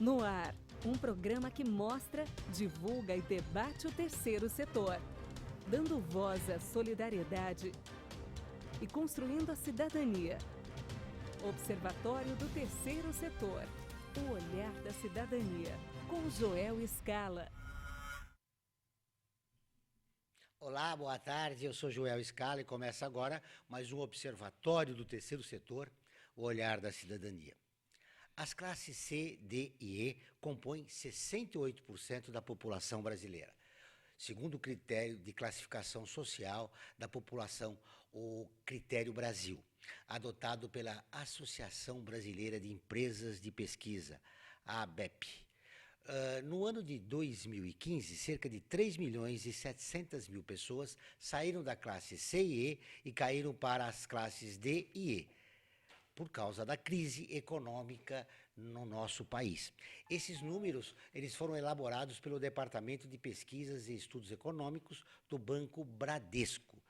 No Ar, um programa que mostra, divulga e debate o terceiro setor, dando voz à solidariedade e construindo a cidadania. Observatório do Terceiro Setor, o olhar da cidadania, com Joel Scala. Olá, boa tarde, eu sou Joel Scala e começa agora mais um Observatório do Terceiro Setor, o olhar da cidadania. As classes C, D e E compõem 68% da população brasileira. Segundo o critério de classificação social da população, o Critério Brasil, adotado pela Associação Brasileira de Empresas de Pesquisa, a ABEP. No ano de 2015, cerca de 3 milhões e 700 mil pessoas saíram da classe C e E e caíram para as classes D e E, por causa da crise econômica no nosso país. Esses números eles foram elaborados pelo Departamento de Pesquisas e Estudos Econômicos do Banco Bradesco.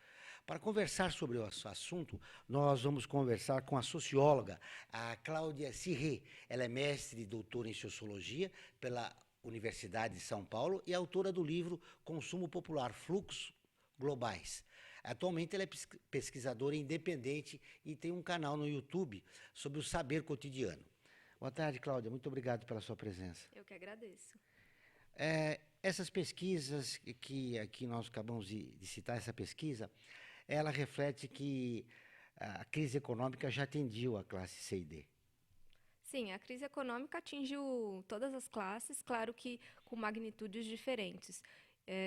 Para conversar sobre o assunto, nós vamos conversar com a socióloga, a Cláudia Cirré. Ela é mestre e doutora em Sociologia pela Universidade de São Paulo e autora do livro Consumo Popular, Fluxos Globais. Atualmente ela é pesquisadora independente e tem um canal no YouTube sobre o saber cotidiano. Boa tarde, Cláudia. Muito obrigado pela sua presença. Eu que agradeço. Essas pesquisas que aqui nós acabamos de citar, essa pesquisa, ela reflete que a crise econômica já atingiu a classe C e D. Sim, a crise econômica atingiu todas as classes, claro que com magnitudes diferentes.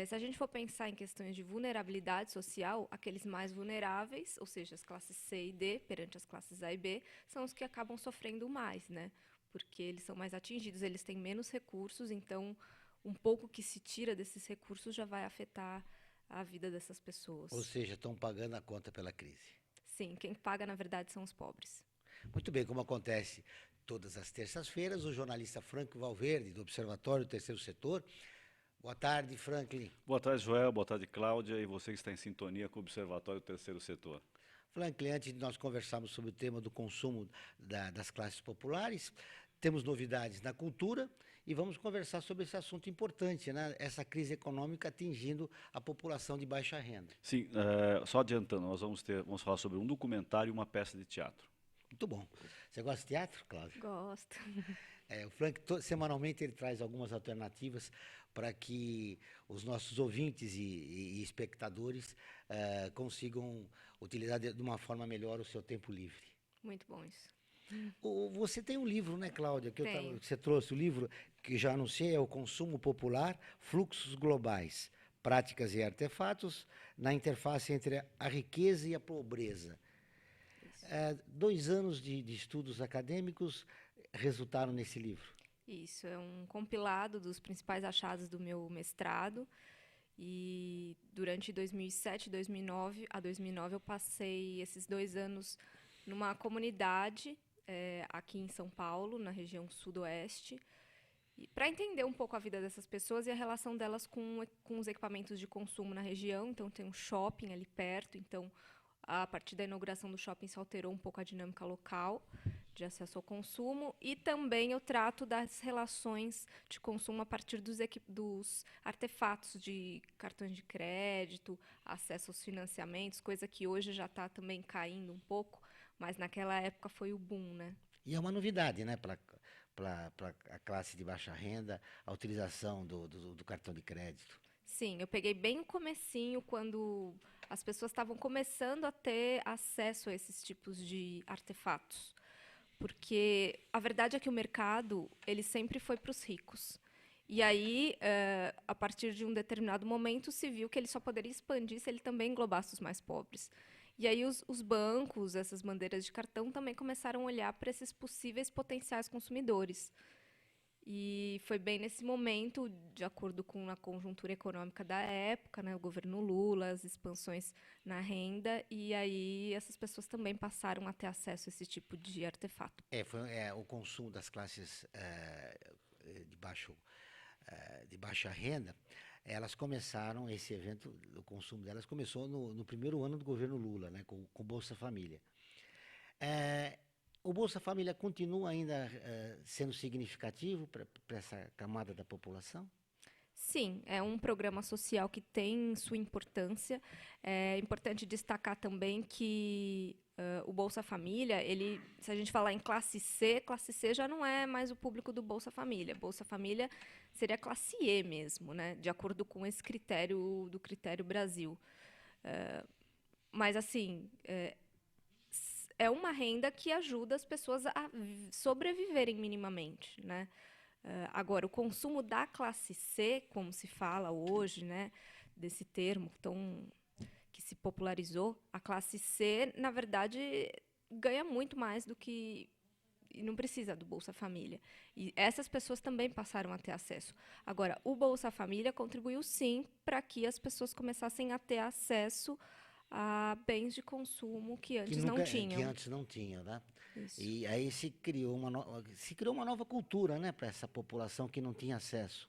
Se a gente for pensar em questões de vulnerabilidade social, aqueles mais vulneráveis, ou seja, as classes C e D, perante as classes A e B, são os que acabam sofrendo mais, né? Porque eles são mais atingidos, eles têm menos recursos, então um pouco que se tira desses recursos já vai afetar a vida dessas pessoas. Ou seja, estão pagando a conta pela crise. Sim, quem paga, na verdade, são os pobres. Muito bem, como acontece todas as terças-feiras, o jornalista Franklin Valverde, do Observatório do Terceiro Setor. Boa tarde, Franklin. Boa tarde, Joel. Boa tarde, Cláudia. E você que está em sintonia com o Observatório do Terceiro Setor. Franklin, antes de nós conversarmos sobre o tema do consumo das classes populares, temos novidades na cultura e vamos conversar sobre esse assunto importante, né? Essa crise econômica atingindo a população de baixa renda. Sim, só adiantando, nós vamos falar sobre um documentário e uma peça de teatro. Muito bom. Você gosta de teatro, Cláudia? Gosto. O Frank, semanalmente, ele traz algumas alternativas para que os nossos ouvintes e espectadores consigam utilizar de uma forma melhor o seu tempo livre. Muito bom isso. Você tem um livro, né, Cláudia, que você trouxe, o livro que já anunciei, é o Consumo Popular, Fluxos Globais, Práticas e Artefatos na Interface entre a Riqueza e a Pobreza. 2 anos de estudos acadêmicos resultaram nesse livro. Isso, é um compilado dos principais achados do meu mestrado. E durante 2007, 2009, a 2009 eu passei esses 2 anos numa comunidade aqui em São Paulo, na região sudoeste, para entender um pouco a vida dessas pessoas e a relação delas com os equipamentos de consumo na região. Então, tem um shopping ali perto, então a partir da inauguração do shopping se alterou um pouco a dinâmica local de acesso ao consumo, e também eu trato das relações de consumo a partir dos artefatos de cartões de crédito, acesso aos financiamentos, coisa que hoje já está também caindo um pouco, mas naquela época foi o boom, né? E é uma novidade, né, para a classe de baixa renda, a utilização do cartão de crédito. Sim, eu peguei bem o comecinho, quando as pessoas estavam começando a ter acesso a esses tipos de artefatos. Porque a verdade é que o mercado ele sempre foi para os ricos. E aí, a partir de um determinado momento, se viu que ele só poderia expandir se ele também englobasse os mais pobres. E aí os bancos, essas bandeiras de cartão, também começaram a olhar para esses possíveis potenciais consumidores. E foi bem nesse momento, de acordo com a conjuntura econômica da época, né, o governo Lula, as expansões na renda, e aí essas pessoas também passaram a ter acesso a esse tipo de artefato. O consumo das classes de baixa renda, elas começaram, esse evento, o consumo delas começou no primeiro ano do governo Lula, né, com Bolsa Família. O Bolsa Família continua ainda sendo significativo para essa camada da população? Sim, é um programa social que tem sua importância. É importante destacar também que o Bolsa Família, se a gente falar em classe C já não é mais o público do Bolsa Família. Bolsa Família seria classe E mesmo, né, de acordo com esse critério do Critério Brasil. Mas, assim, é uma renda que ajuda as pessoas a sobreviverem minimamente, né? Agora, o consumo da classe C, como se fala hoje, né, desse termo que se popularizou, a classe C, na verdade, ganha muito mais do que... e não precisa do Bolsa Família. E essas pessoas também passaram a ter acesso. Agora, o Bolsa Família contribuiu, sim, para que as pessoas começassem a ter acesso a bens de consumo que antes não tinham. Que antes não tinham, né? Isso. E aí se criou uma nova cultura, né, para essa população que não tinha acesso.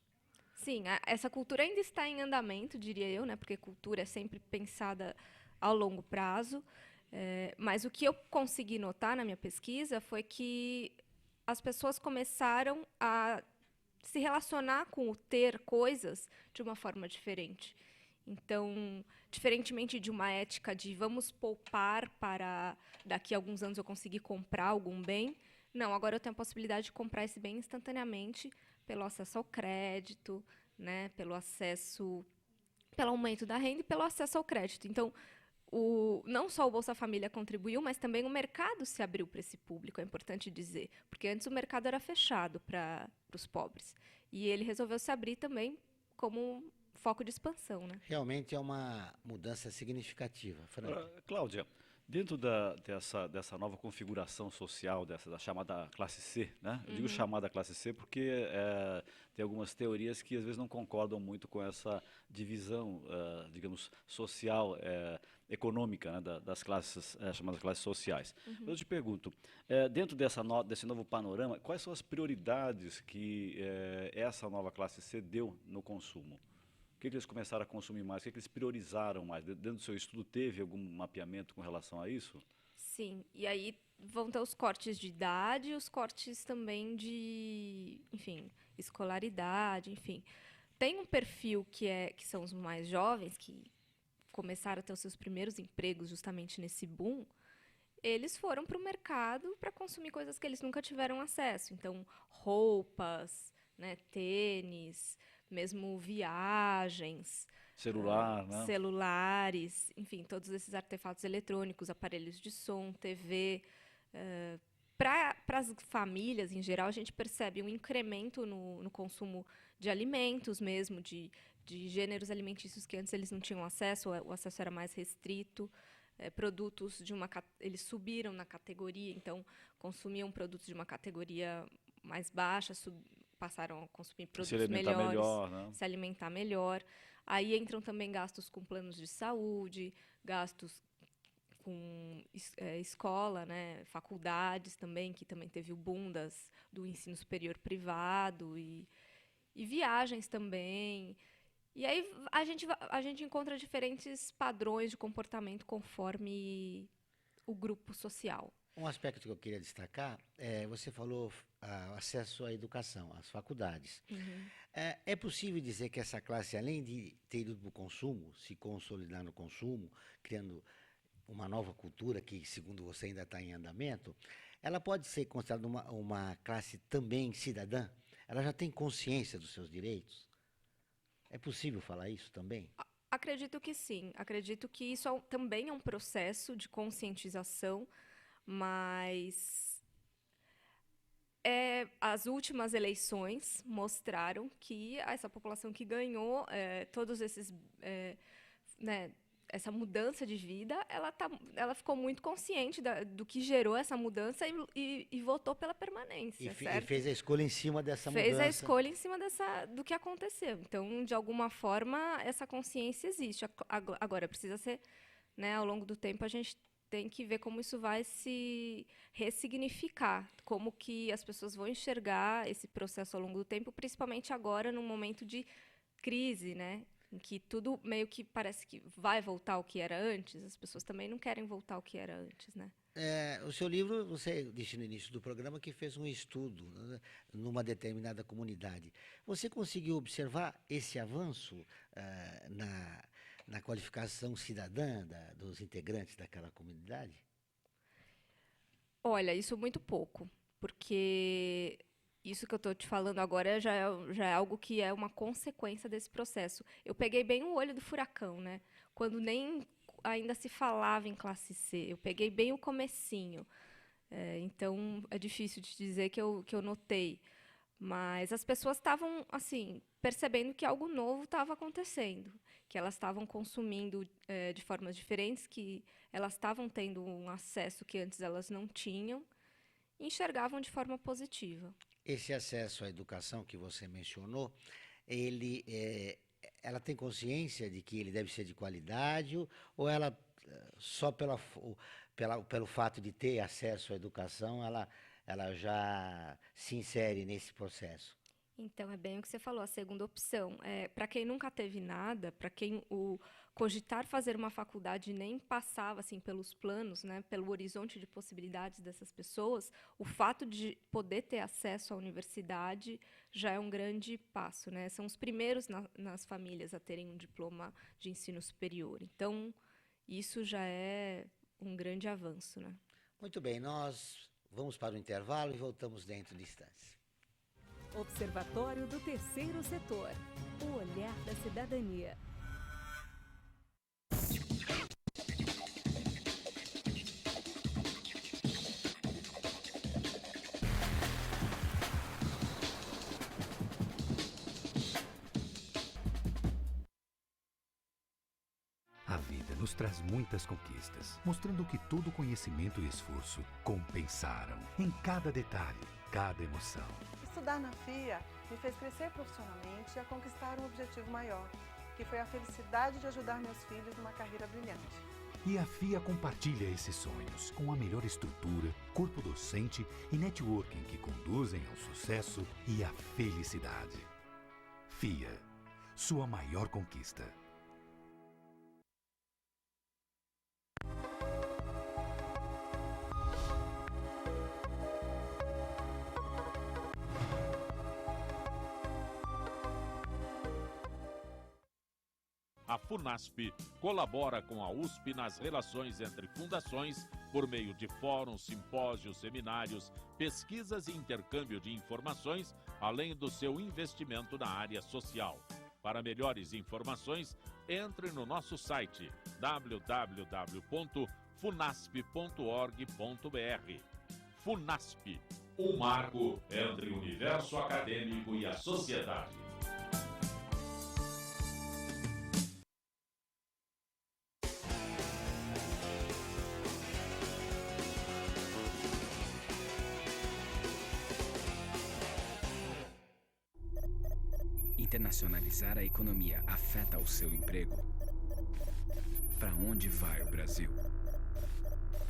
Sim, essa cultura ainda está em andamento, diria eu, né? Porque cultura é sempre pensada ao longo prazo. Mas o que eu consegui notar na minha pesquisa foi que as pessoas começaram a se relacionar com o ter coisas de uma forma diferente. Então, diferentemente de uma ética de vamos poupar para daqui a alguns anos eu conseguir comprar algum bem, não, agora eu tenho a possibilidade de comprar esse bem instantaneamente pelo acesso ao crédito, né, pelo aumento da renda e pelo acesso ao crédito. Então, não só o Bolsa Família contribuiu, mas também o mercado se abriu para esse público, é importante dizer, porque antes o mercado era fechado para os pobres. E ele resolveu se abrir também como foco de expansão, né? Realmente é uma mudança significativa, Frank. Cláudia, dentro dessa nova configuração social, da chamada classe C, né? Eu digo chamada classe C porque tem algumas teorias que às vezes não concordam muito com essa divisão, digamos, social, econômica, né, das classes, chamadas classes sociais. Eu te pergunto, dentro desse novo panorama, quais são as prioridades que essa nova classe C deu no consumo? O que eles começaram a consumir mais? O que eles priorizaram mais? Dentro do seu estudo, teve algum mapeamento com relação a isso? Sim, e aí vão ter os cortes de idade, os cortes também de, enfim, escolaridade, enfim. Tem um perfil que são os mais jovens, que começaram a ter os seus primeiros empregos justamente nesse boom. Eles foram para o mercado para consumir coisas que eles nunca tiveram acesso. Então, roupas, né, tênis, mesmo viagens, Celular, né? celulares, enfim, todos esses artefatos eletrônicos, aparelhos de som, TV. Para as famílias, em geral, a gente percebe um incremento no consumo de alimentos mesmo, de gêneros alimentícios que antes eles não tinham acesso, o acesso era mais restrito. Produtos eles subiram na categoria, então consumiam produtos de uma categoria mais baixa, passaram a consumir produtos melhores, melhor, né? se alimentar melhor. Aí entram também gastos com planos de saúde, gastos com escola, né, faculdades também, que também teve o boom do ensino superior privado, e viagens também. E aí a gente encontra diferentes padrões de comportamento conforme o grupo social. Um aspecto que eu queria destacar, você falou acesso à educação, às faculdades. É possível dizer que essa classe, além de ter ido para o consumo, se consolidar no consumo, criando uma nova cultura que, segundo você, ainda está em andamento, ela pode ser considerada uma classe também cidadã? Ela já tem consciência dos seus direitos? É possível falar isso também? Acredito que sim. Acredito que isso também é um processo de conscientização, mas as últimas eleições mostraram que essa população que ganhou todos esses, né, essa mudança de vida, ela ficou muito consciente do que gerou essa mudança e votou pela permanência, certo? E fez a escolha em cima dessa mudança. Fez a escolha em cima do que aconteceu. Então, de alguma forma, essa consciência existe. Agora, precisa ser, né, ao longo do tempo, a gente tem que ver como isso vai se ressignificar, como que as pessoas vão enxergar esse processo ao longo do tempo, principalmente agora, num momento de crise, né? Em que tudo meio que parece que vai voltar ao que era antes, as pessoas também não querem voltar ao que era antes, né? O seu livro, você disse no início do programa que fez um estudo, né, numa determinada comunidade. Você conseguiu observar esse avanço na qualificação cidadã dos integrantes daquela comunidade? Olha, isso muito pouco, porque isso que eu estou te falando agora já é algo que é uma consequência desse processo. Eu peguei bem o olho do furacão, né? Quando nem ainda se falava em classe C. Eu peguei bem o comecinho. Então, é difícil de dizer que eu notei. Mas as pessoas estavam assim percebendo que algo novo estava acontecendo, que elas estavam consumindo de formas diferentes, que elas estavam tendo um acesso que antes elas não tinham, e enxergavam de forma positiva. Esse acesso à educação que você mencionou, ela tem consciência de que ele deve ser de qualidade ou ela só pelo fato de ter acesso à educação, ela já se insere nesse processo? Então, é bem o que você falou, a segunda opção. Para quem nunca teve nada, para quem o cogitar fazer uma faculdade nem passava assim, pelos planos, né, pelo horizonte de possibilidades dessas pessoas, o fato de poder ter acesso à universidade já é um grande passo, né? São os primeiros nas famílias a terem um diploma de ensino superior. Então, isso já é um grande avanço, né? Muito bem, nós vamos para o intervalo e voltamos dentro de instantes. Observatório do Terceiro Setor. O olhar da cidadania. A vida nos traz muitas conquistas, mostrando que todo conhecimento e esforço compensaram em cada detalhe, cada emoção. Estudar na FIA me fez crescer profissionalmente e a conquistar um objetivo maior, que foi a felicidade de ajudar meus filhos numa carreira brilhante. E a FIA compartilha esses sonhos com a melhor estrutura, corpo docente e networking que conduzem ao sucesso e à felicidade. FIA, sua maior conquista. A FUNASP colabora com a USP nas relações entre fundações por meio de fóruns, simpósios, seminários, pesquisas e intercâmbio de informações, além do seu investimento na área social. Para melhores informações, entre no nosso site www.funasp.org.br. FUNASP, um marco entre o universo acadêmico e a sociedade. Internacionalizar a economia afeta o seu emprego? Para onde vai o Brasil?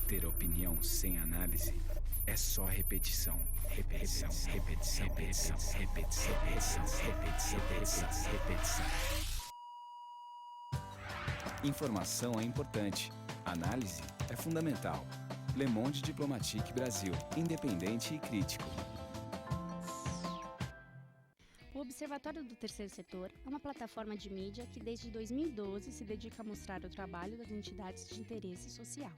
Ter opinião sem análise é só repetição. Repetição, repetição, repetição, repetição, repetição, repetição, repetição, repetição. Informação é importante. Análise é fundamental. Le Monde Diplomatique Brasil. Independente e crítico. O Observatório do Terceiro Setor é uma plataforma de mídia que desde 2012 se dedica a mostrar o trabalho das entidades de interesse social.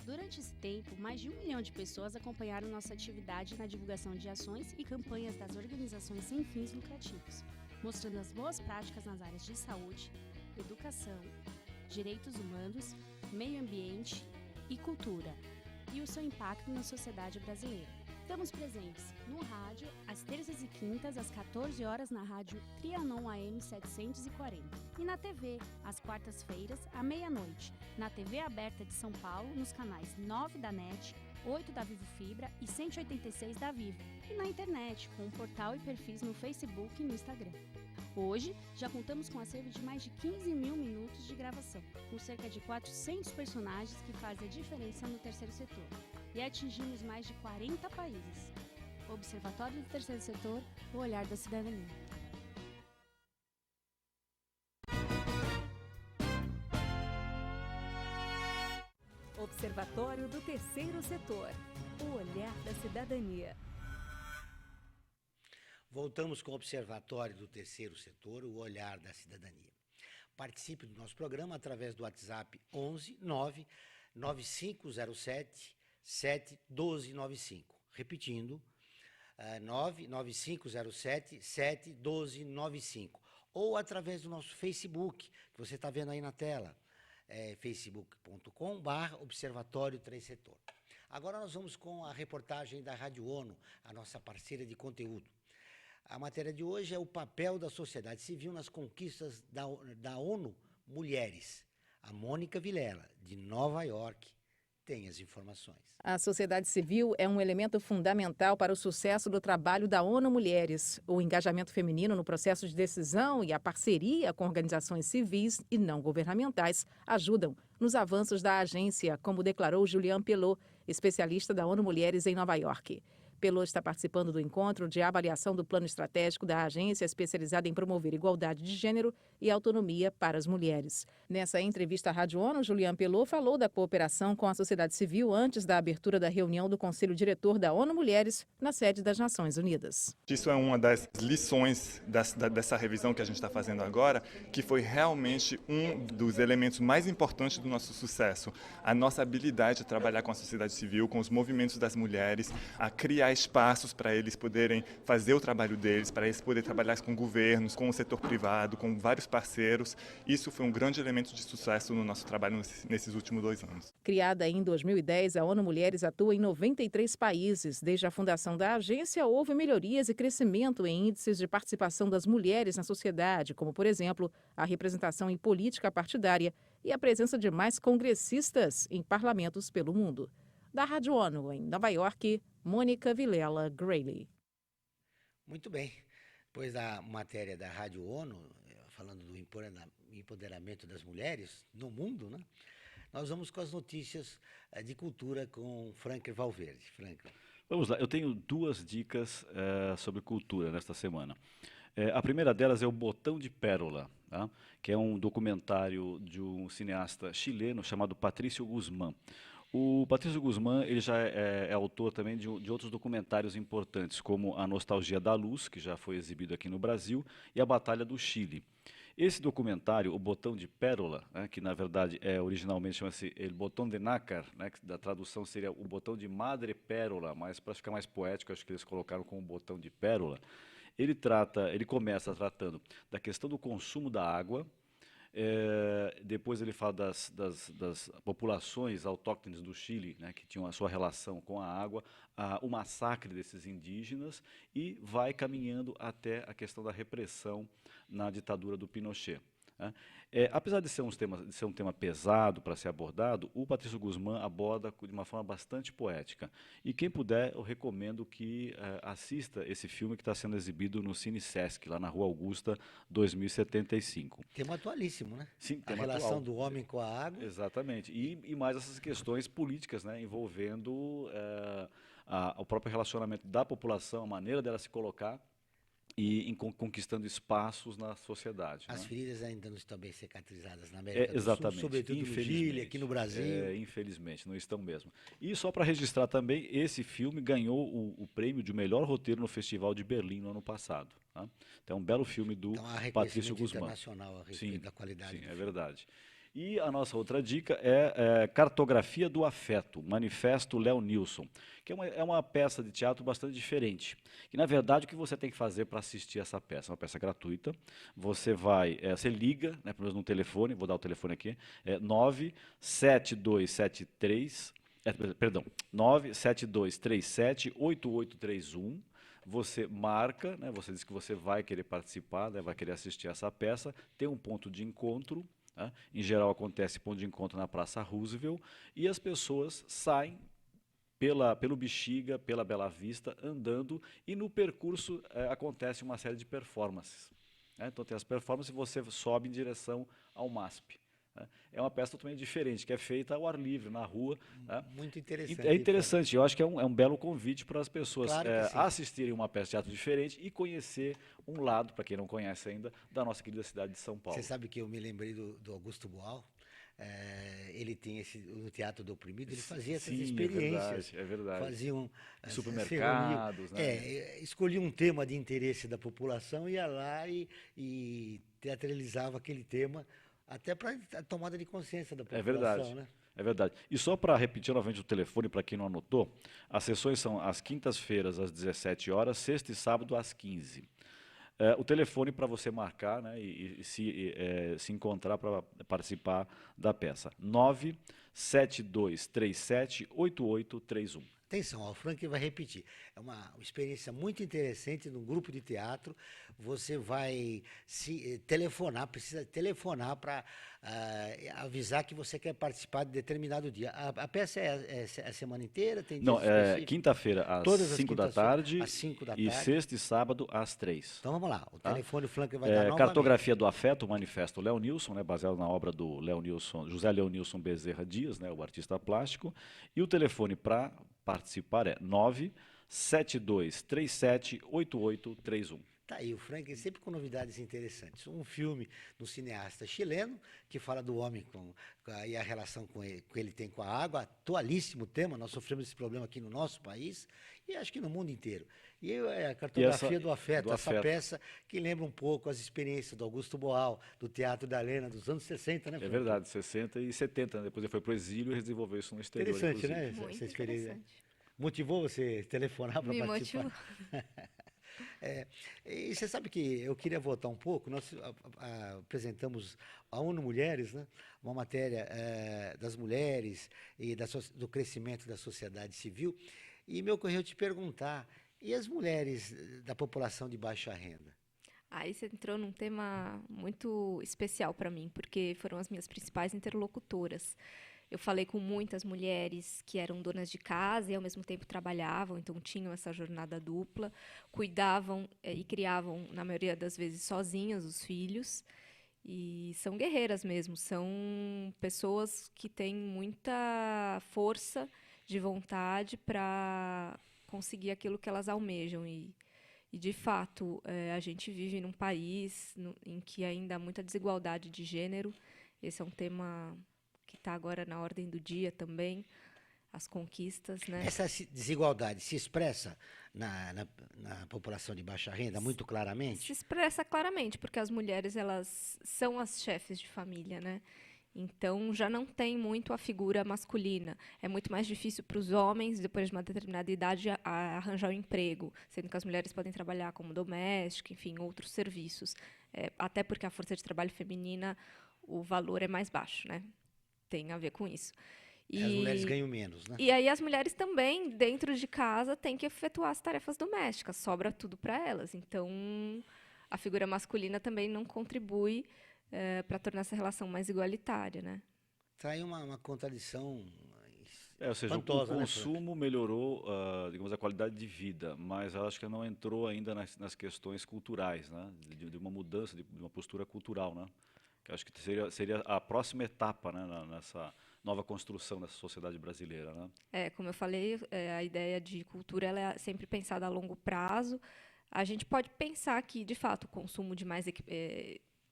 Durante esse tempo, mais de 1 milhão de pessoas acompanharam nossa atividade na divulgação de ações e campanhas das organizações sem fins lucrativos, mostrando as boas práticas nas áreas de saúde, educação, direitos humanos, meio ambiente e cultura, e o seu impacto na sociedade brasileira. Estamos presentes no rádio, às terças e quintas, às 14 horas, na rádio Trianon AM 740. E na TV, às quartas-feiras, à meia-noite, na TV aberta de São Paulo, nos canais 9 da NET, 8 da Vivo Fibra e 186 da Vivo. E na internet, com um portal e perfis no Facebook e no Instagram. Hoje, já contamos com um acervo de mais de 15 mil minutos de gravação, com cerca de 400 personagens que fazem a diferença no terceiro setor. E atingimos mais de 40 países. Observatório do Terceiro Setor, o olhar da cidadania. Observatório do Terceiro Setor. O olhar da cidadania. Voltamos com o Observatório do Terceiro Setor, o olhar da cidadania. Participe do nosso programa através do WhatsApp 11 9 9507 71295. Repetindo, 99507 71295. Ou através do nosso Facebook, que você está vendo aí na tela, facebook.com/Observatório Três Setor. Agora nós vamos com a reportagem da Rádio ONU, a nossa parceira de conteúdo. A matéria de hoje é o papel da sociedade civil nas conquistas da ONU Mulheres. A Mônica Vilela, de Nova York, tem as informações. A sociedade civil é um elemento fundamental para o sucesso do trabalho da ONU Mulheres. O engajamento feminino no processo de decisão e a parceria com organizações civis e não governamentais ajudam nos avanços da agência, como declarou Julian Pelot, especialista da ONU Mulheres em Nova York. Pelot está participando do encontro de avaliação do plano estratégico da agência especializada em promover igualdade de gênero e autonomia para as mulheres. Nessa entrevista à Rádio ONU, Julian Pelot falou da cooperação com a sociedade civil antes da abertura da reunião do Conselho Diretor da ONU Mulheres, na sede das Nações Unidas. Isso é uma das lições dessa revisão que a gente está fazendo agora, que foi realmente um dos elementos mais importantes do nosso sucesso. A nossa habilidade de trabalhar com a sociedade civil, com os movimentos das mulheres, a criar espaços para eles poderem fazer o trabalho deles, para eles poderem trabalhar com governos, com o setor privado, com vários parceiros. Isso foi um grande elemento de sucesso no nosso trabalho nesses últimos 2 anos. Criada em 2010, a ONU Mulheres atua em 93 países. Desde a fundação da agência, houve melhorias e crescimento em índices de participação das mulheres na sociedade, como, por exemplo, a representação em política partidária e a presença de mais congressistas em parlamentos pelo mundo. Da Rádio ONU, em Nova York, Mônica Vilela Grayley. Muito bem. Depois da matéria da Rádio ONU, falando do empoderamento das mulheres no mundo, né? Nós vamos com as notícias de cultura com Franklin Valverde. Franklin. Vamos lá, eu tenho 2 dicas sobre cultura nesta semana. A primeira delas é o Botão de Pérola, tá? Que é um documentário de um cineasta chileno chamado Patrício Guzmán. O Patrício Guzmán ele já é autor também de outros documentários importantes, como A Nostalgia da Luz, que já foi exibido aqui no Brasil, e A Batalha do Chile. Esse documentário, O Botão de Pérola, né, que na verdade originalmente chama-se El Botón de Nácar, né, que da tradução seria O Botão de Madre Pérola, mas para ficar mais poético, acho que eles colocaram como Botão de Pérola. Ele começa tratando da questão do consumo da água. Depois ele fala das populações autóctones do Chile, né, que tinham a sua relação com a água, o massacre desses indígenas, e vai caminhando até a questão da repressão na ditadura do Pinochet, né. Apesar de ser um tema pesado para ser abordado, o Patrício Guzmán aborda de uma forma bastante poética. E quem puder, eu recomendo que assista esse filme que está sendo exibido no Cine Sesc, lá na Rua Augusta, 2075. Tema atualíssimo, né? Sim, a relação do homem com a água. Exatamente. E mais essas questões políticas, né, envolvendo o próprio relacionamento da população, a maneira dela se colocar, e conquistando espaços na sociedade. As né? feridas ainda não estão bem cicatrizadas na América do Sul, sobretudo no Chile, aqui no Brasil. Infelizmente, não estão mesmo. E só para registrar também, esse filme ganhou o prêmio de melhor roteiro no Festival de Berlim no ano passado. Tá? Então é um belo filme do Patrício Guzmán. Internacional a respeito da qualidade. Sim, é verdade. E a nossa outra dica é Cartografia do Afeto, Manifesto Léo Nilson, que é uma peça de teatro bastante diferente. E, na verdade, o que você tem que fazer para assistir essa peça? É uma peça gratuita. Você liga, né, pelo menos no telefone, vou dar o telefone aqui, 97237-8831. Você marca, né, você diz que você vai querer participar, né, vai querer assistir essa peça, tem um ponto de encontro. Em geral, acontece ponto de encontro na Praça Roosevelt, e as pessoas saem pelo Bexiga, pela Bela Vista, andando, e no percurso acontece uma série de performances. Então tem as performances e você sobe em direção ao MASP. É uma peça totalmente diferente, que é feita ao ar livre, na rua. Muito interessante. É interessante, eu acho que é um belo convite para as pessoas claro assistirem uma peça de teatro diferente e conhecer um lado, para quem não conhece ainda, da nossa querida cidade de São Paulo. Você sabe que eu me lembrei do Augusto Boal, ele tem o Teatro do Oprimido, ele fazia essas Sim, experiências. É verdade. Faziam supermercados, né? Escolhia um tema de interesse da população, ia lá e teatralizava aquele tema, até para a tomada de consciência da população. É verdade. Né? É verdade. E só para repetir novamente o telefone, para quem não anotou, as sessões são às quintas-feiras, às 17 horas, sexta e sábado, às 15. O telefone para você marcar, né, e se encontrar para participar da peça. 972378831. Atenção, o Frank vai repetir. É uma experiência muito interessante num grupo de teatro. Você vai precisa telefonar para avisar que você quer participar de determinado dia. A peça é a semana inteira? Tem Não, é quinta-feira às 5 da tarde, às 5 da e tarde. Sexta e sábado às 3. Então vamos lá, o telefone o Frank vai dar novamente. Cartografia do Afeto, o Manifesto Léo Nilson, né, baseado na obra do José Leonilson Bezerra Dias, né, o artista plástico. E o telefone para participar é 972378831. Tá aí, o Frank sempre com novidades interessantes. Um filme do cineasta chileno, que fala do homem e a relação que ele tem com a água. Atualíssimo tema, nós sofremos esse problema aqui no nosso país e acho que no mundo inteiro. E a Cartografia do Afeto, essa peça que lembra um pouco as experiências do Augusto Boal, do Teatro da Helena, dos anos 60, né, Frank? É verdade, 60 e 70, né? Depois ele foi para o exílio e desenvolveu isso no exterior. Interessante, inclusive. né? Muito Essa experiência. interessante. Motivou você telefonar para participar? Me motivou. E você sabe que eu queria voltar um pouco, nós apresentamos a ONU Mulheres, né, uma matéria das mulheres e do crescimento da sociedade civil, e me ocorreu te perguntar, e as mulheres da população de baixa renda? Aí você entrou num tema muito especial para mim, porque foram as minhas principais interlocutoras. Eu falei com muitas mulheres que eram donas de casa e, ao mesmo tempo, trabalhavam, então tinham essa jornada dupla, cuidavam e criavam, na maioria das vezes, sozinhas os filhos. E são guerreiras mesmo, são pessoas que têm muita força de vontade para conseguir aquilo que elas almejam. E de fato, a gente vive num país em que ainda há muita desigualdade de gênero. Esse é um tema que está agora na ordem do dia também, as conquistas, né? Essa desigualdade se expressa na população de baixa renda muito claramente? Se expressa claramente, porque as mulheres elas são as chefes de família, né? Então já não tem muito a figura masculina. É muito mais difícil para os homens, depois de uma determinada idade, a arranjar um emprego, sendo que as mulheres podem trabalhar como doméstica, enfim, outros serviços. Até porque a força de trabalho feminina, o valor é mais baixo, né? Tem a ver com isso. As mulheres ganham menos, né? E aí as mulheres também, dentro de casa, têm que efetuar as tarefas domésticas, sobra tudo para elas. Então, a figura masculina também não contribui para tornar essa relação mais igualitária, né? Tá aí uma contradição ou seja, espantosa, o consumo melhorou, digamos, a qualidade de vida, mas eu acho que não entrou ainda nas questões culturais, né? De uma mudança, de uma postura cultural, né? Que acho que seria a próxima etapa, né, nessa nova construção dessa sociedade brasileira, né? Como eu falei, a ideia de cultura ela é sempre pensada a longo prazo. A gente pode pensar que, de fato, o consumo de mais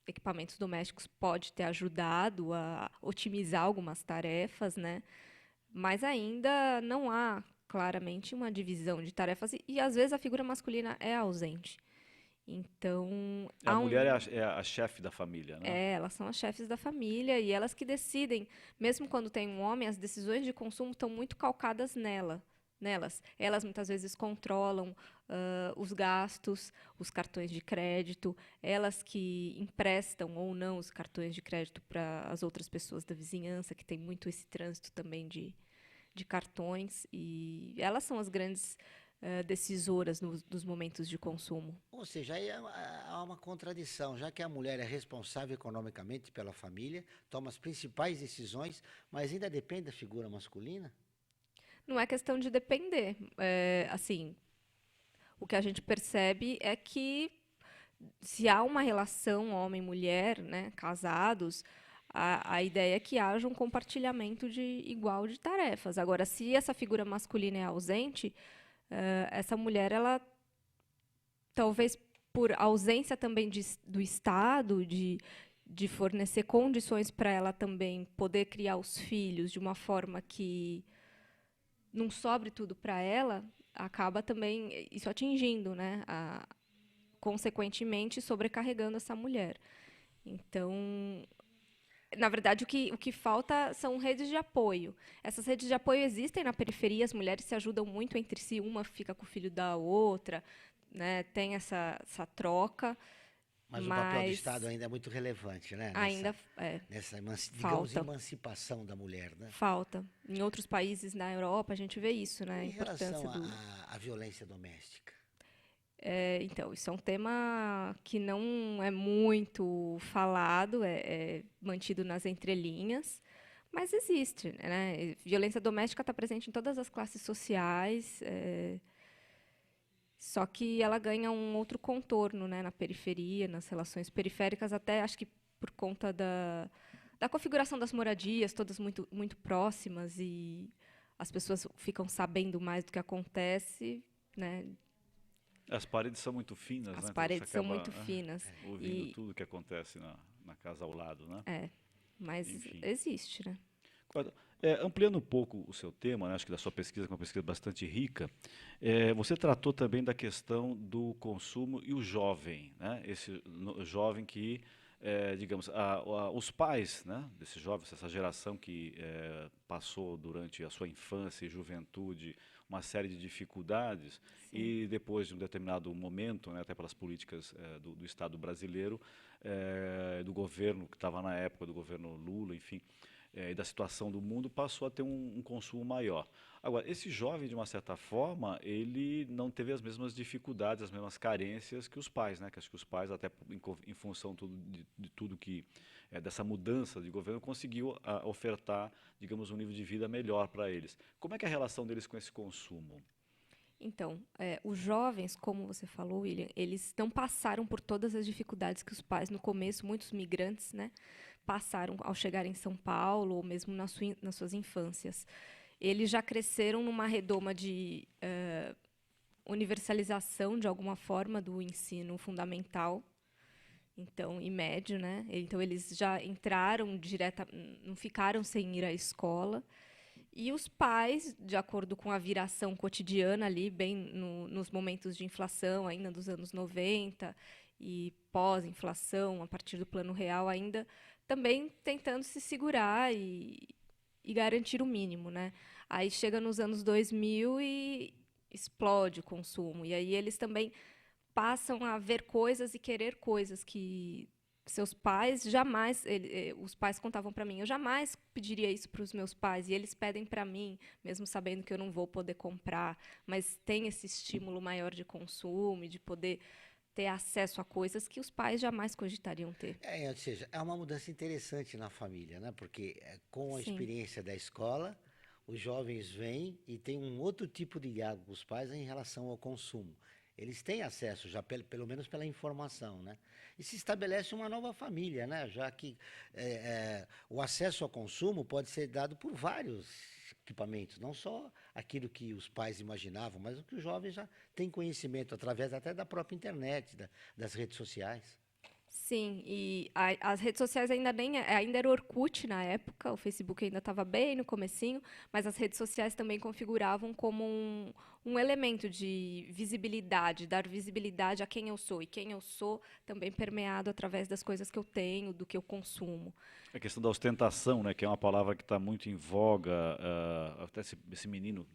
equipamentos domésticos pode ter ajudado a otimizar algumas tarefas, né? Mas ainda não há claramente uma divisão de tarefas e às vezes a figura masculina é ausente. Então, a mulher é a chefe da família, né? Elas são as chefes da família e elas que decidem. Mesmo quando tem um homem, as decisões de consumo estão muito calcadas nelas. Elas muitas vezes controlam os gastos, os cartões de crédito, elas que emprestam ou não os cartões de crédito para as outras pessoas da vizinhança, que tem muito esse trânsito também de cartões. E elas são as grandes decisoras dos momentos de consumo. Ou seja, aí há uma contradição, já que a mulher é responsável economicamente pela família, toma as principais decisões, mas ainda depende da figura masculina? Não é questão de depender. Assim, o que a gente percebe é que se há uma relação homem-mulher, né, casados, a ideia é que haja um compartilhamento igual de tarefas. Agora, se essa figura masculina é ausente, essa mulher, ela talvez por ausência também do Estado, de fornecer condições para ela também poder criar os filhos de uma forma que não sobre tudo para ela, acaba também isso atingindo, né, consequentemente sobrecarregando essa mulher. Então, na verdade, o que falta são redes de apoio. Essas redes de apoio existem na periferia, as mulheres se ajudam muito entre si, uma fica com o filho da outra, né, tem essa troca. Mas o papel do Estado ainda é muito relevante, né? Nessa digamos, emancipação da mulher, né? Falta. Em outros países na Europa, a gente vê isso, né? Em relação à violência doméstica? Então, isso é um tema que não é muito falado, é mantido nas entrelinhas, mas existe, né? Violência doméstica está presente em todas as classes sociais, só que ela ganha um outro contorno, né, na periferia, nas relações periféricas, até acho que por conta da configuração das moradias, todas muito, muito próximas, e as pessoas ficam sabendo mais do que acontece, né? As paredes são muito finas, né? As paredes são muito finas. Ouvindo tudo que acontece na casa ao lado, né? Mas enfim, existe, né? Ampliando um pouco o seu tema, né, acho que da sua pesquisa, que é uma pesquisa bastante rica, você tratou também da questão do consumo e o jovem, né? Esse jovem que, digamos, os pais, né, desse jovem, essa geração que passou durante a sua infância e juventude uma série de dificuldades. Sim. E depois de um determinado momento, né, até pelas políticas do Estado brasileiro, do governo que estava na época, do governo Lula, enfim, e da situação do mundo, passou a ter um consumo maior. Agora, esse jovem, de uma certa forma, ele não teve as mesmas dificuldades, as mesmas carências que os pais, né? Que acho que os pais, até em função de tudo que dessa mudança de governo, conseguiu ofertar, digamos, um nível de vida melhor para eles. Como é que é a relação deles com esse consumo? Então, os jovens, como você falou, William, eles não passaram por todas as dificuldades que os pais, no começo, muitos migrantes, né, passaram ao chegar em São Paulo, ou mesmo nas suas infâncias. Eles já cresceram numa redoma de universalização, de alguma forma, do ensino fundamental, então, e médio, né? Então, eles já entraram não ficaram sem ir à escola. E os pais, de acordo com a viração cotidiana ali, bem nos momentos de inflação, ainda dos anos 90, e pós-inflação, a partir do Plano Real, ainda também tentando se segurar e garantir o mínimo, né? Aí chega nos anos 2000 e explode o consumo. E aí eles também passam a ver coisas e querer coisas que seus pais jamais, os pais contavam para mim, eu jamais pediria isso para os meus pais, e eles pedem para mim, mesmo sabendo que eu não vou poder comprar, mas tem esse estímulo maior de consumo e de poder ter acesso a coisas que os pais jamais cogitariam ter. Ou seja, é uma mudança interessante na família, né? Porque com a Sim. experiência da escola, os jovens vêm e têm um outro tipo de diálogo com os pais em relação ao consumo. Eles têm acesso, já pelo menos pela informação, né? E se estabelece uma nova família, né? Já que o acesso ao consumo pode ser dado por vários equipamentos, não só aquilo que os pais imaginavam, mas o que os jovens já têm conhecimento, através até da própria internet, das redes sociais. Sim, e as redes sociais ainda era Orkut na época, o Facebook ainda estava bem no comecinho, mas as redes sociais também configuravam como um elemento de visibilidade, dar visibilidade a quem eu sou, e quem eu sou também permeado através das coisas que eu tenho, do que eu consumo. A questão da ostentação, né, que é uma palavra que está muito em voga, até esse menino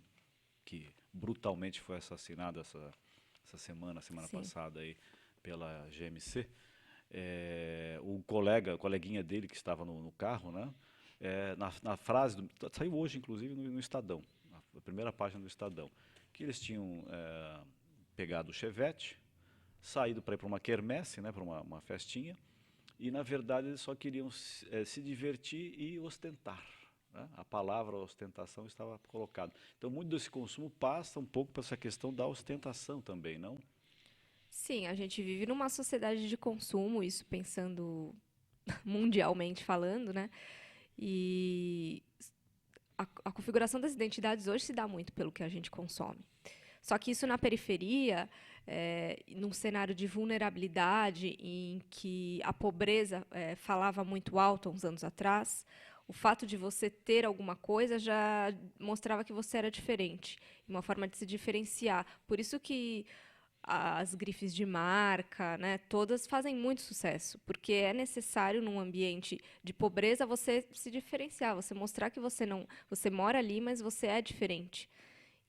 que brutalmente foi assassinado essa semana Sim. passada aí pela GMC, o coleguinha dele que estava no carro, né, na frase, saiu hoje inclusive no Estadão, a primeira página do Estadão, que eles tinham pegado o Chevette, saído para ir para uma quermesse, né, para uma festinha, e na verdade eles só queriam se divertir e ostentar, né? A palavra ostentação estava colocada. Então muito desse consumo passa um pouco por essa questão da ostentação também, não? Sim, a gente vive numa sociedade de consumo, isso pensando mundialmente falando, né? E a configuração das identidades hoje se dá muito pelo que a gente consome. Só que isso na periferia, num cenário de vulnerabilidade em que a pobreza falava muito alto há uns anos atrás, o fato de você ter alguma coisa já mostrava que você era diferente, uma forma de se diferenciar. Por isso que as grifes de marca, né, todas fazem muito sucesso, porque é necessário, num ambiente de pobreza, você se diferenciar, você mostrar que você mora ali, mas você é diferente.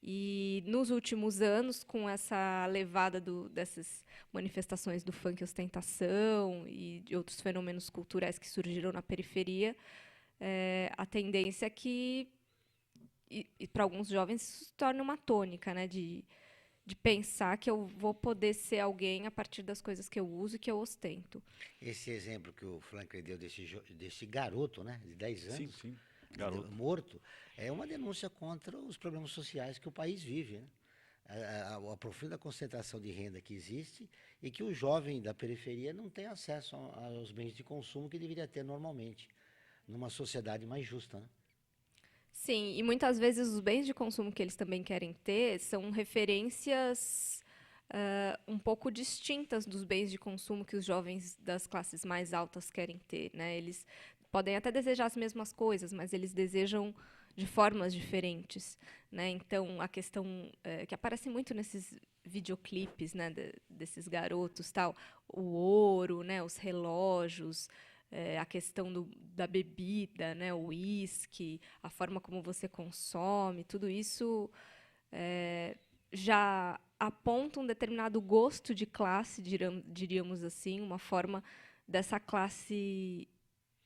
E nos últimos anos, com essa levada dessas manifestações do funk ostentação e de outros fenômenos culturais que surgiram na periferia, a tendência é que, e para alguns jovens, isso se torna uma tônica, né, de pensar que eu vou poder ser alguém a partir das coisas que eu uso e que eu ostento. Esse exemplo que o Franklin deu desse garoto, né, de 10 anos, Sim, garoto. morto, é uma denúncia contra os problemas sociais que o país vive, né? A profunda concentração de renda que existe e que o jovem da periferia não tem acesso aos bens de consumo que deveria ter normalmente, numa sociedade mais justa, né? Sim, e muitas vezes os bens de consumo que eles também querem ter são referências um pouco distintas dos bens de consumo que os jovens das classes mais altas querem ter, né? Eles podem até desejar as mesmas coisas, mas eles desejam de formas diferentes, né? Então, a questão que aparece muito nesses videoclipes, né, desses garotos, tal, o ouro, né, os relógios, a questão da bebida, né, o uísque, a forma como você consome, tudo isso já aponta um determinado gosto de classe, diríamos assim, uma forma dessa classe,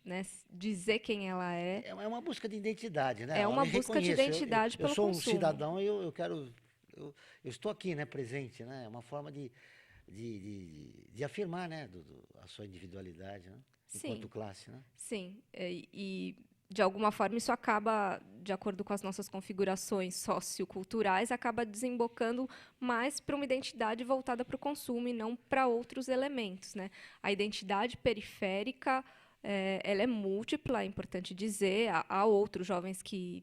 né, dizer quem ela é. É uma busca de identidade, né? É uma busca de identidade pelo consumo. Eu sou um cidadão e eu estou aqui, né, presente, né? É uma forma de afirmar, né, a sua individualidade, né? Enquanto classe, né? Sim, e de alguma forma isso acaba, de acordo com as nossas configurações socioculturais, acaba desembocando mais para uma identidade voltada para o consumo e não para outros elementos, né? A identidade periférica, ela é múltipla, é importante dizer. Há outros jovens que